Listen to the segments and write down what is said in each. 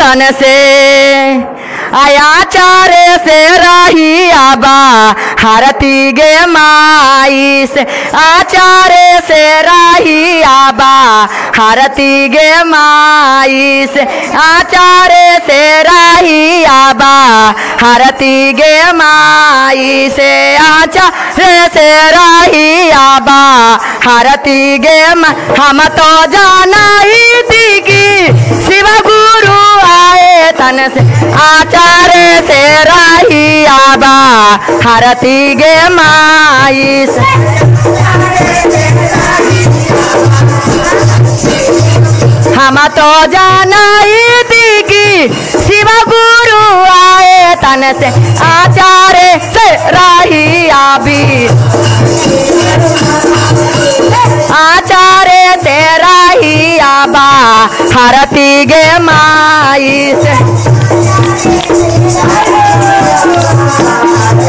तन से आचार्य से रही आबा हरती गे माई से आचार्य से रही आबा हरती गे माई से आचार्य से रही आबा हरती गे माई से आचार्य से रही आबा हरती गे हम तो जाना ही थी कि शिव गुरु आए तन से आचार्य से रही आबा हरती गे माई से हम तो जाना ही थी कि शिव गुरु आए तन से आचार्य से रही आबी आचार्य से रही आबा हरती गे माई से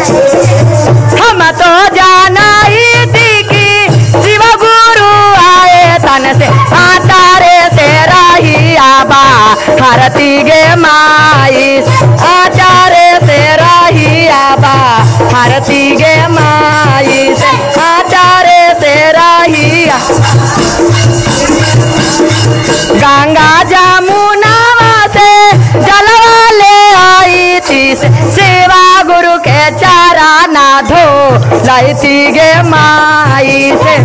हम तो जाना ही थी कि शिव गुरु आए तन से आचार्य से रही आबा हरती गे माई आचार्य से रही आबा हरती गे माई से आचार्य से रही गंगा जमुनावा से जलवा ले आई थी सेवा गुरु के चारा ना धो लाई थी गे माई से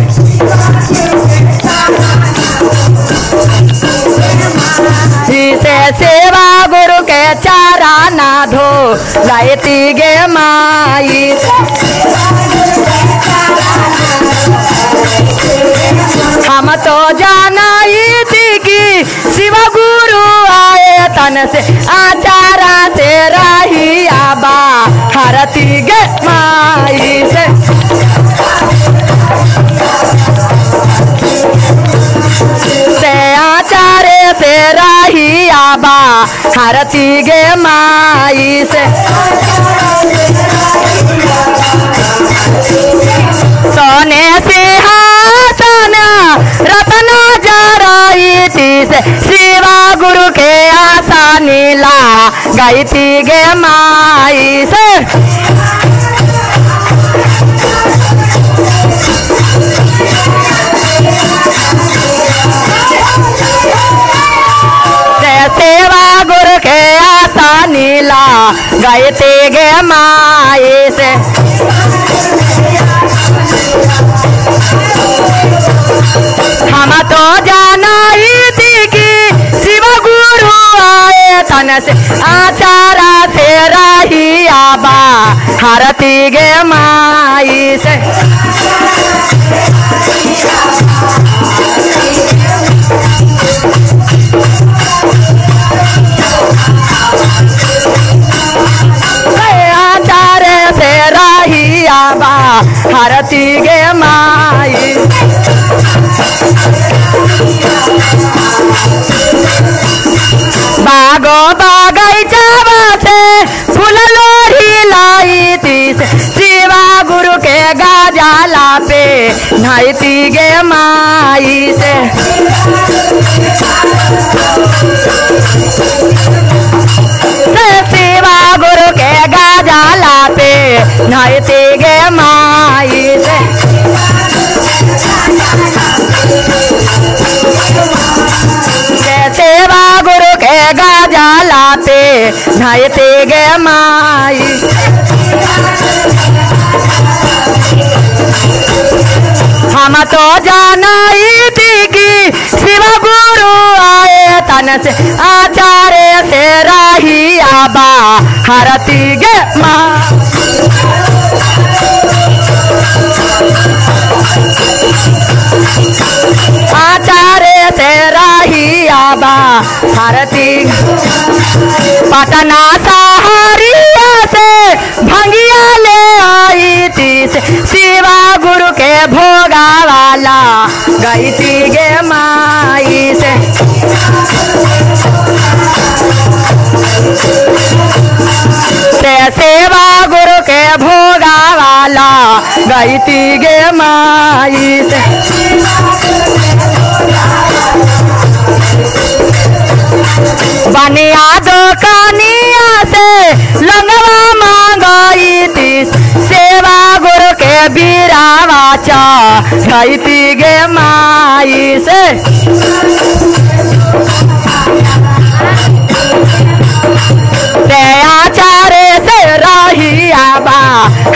सेवा गुरु के चारा ना धो लाई थी गे माई हम तो जाना ही थी कि शिव गुरु आए तन से आचारा से रही आबा हरती गे माई से आचार्य से रही आबा हरती गे माई से सोने सिंहासन रतन जराई थी से शिवा गुरु के आशा नीला गई थी गे माई से सेवा गुरु के आशा नीला गई थी गे माई से हम तो जाना ही थी कि शिव गुरु आए तन से आचारा से रही आबा हरती गे माई से आचार्य से रही आबा हरती गे माई बागो बागैचावा से फूल लोढ़ी लाई थी शिवा गुरु के गाजाला पे नहाई थी गे माई से शिवा गुरु के गाजाला पे नहाई थी गे माई से सेवा गुरु के गाजाला पे नहाई थी गे माई हम तो जाना ही थी कि शिव गुरु आए तन से आचार्य से रही आबा हरती गे माई आचार्य से रही आबा हरती पटना सहारिया से भंगिया ले आई थी शिवा गुरु के भोगा वाला गई थी गे माई से सेवा गुरु के भोगा वाला गई थी गे माई से बनिया लंगवा मांगई थी सेवा गुरु के बीरावा चढ़ती गे माई से आचार्य से रही आबा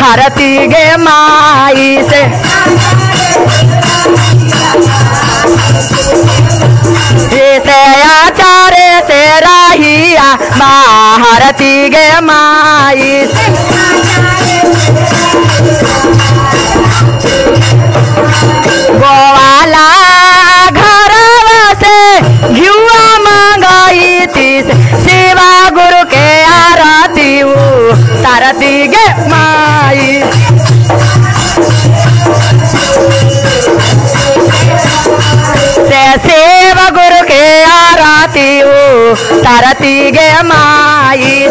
हरती गे माई से आचार्य से रही आबा हरती गे माई से गोवाला घरवा से घिउआ मांगई थी सेवा गुरु के आरती तारती गे माई से सेवा गुरु के आरती तारती गे माई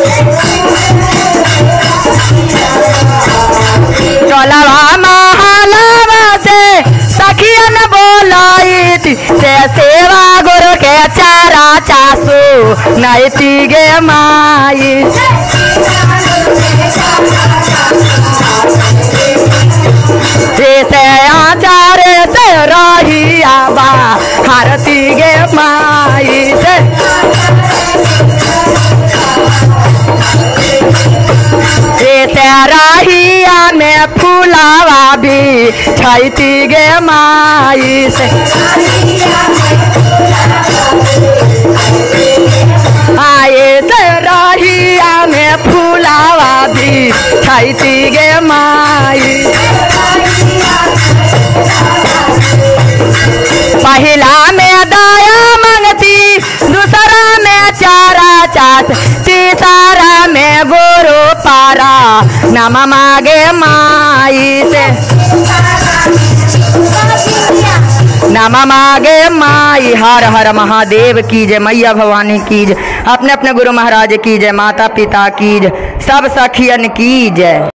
टोलवा महलवा से सखियन बोलाई थी से सेवा गुरु के चारा चासू नैती गे माई से आचार्य से रही आबा हरती गे माई से राहिया में फूलावा भी छैती गे माई से आए से राहिया में फूलावा भी छैती गे माई पहला में दया मंगती दूसरा में चारा चाट तीसरा में गुरु पारा नम मागे माई से नम मागे माई। हर हर महादेव की जय, मैया भवानी की जय, अपने अपने गुरु महाराज की जय, माता पिता की जय, सब सखियन की जय।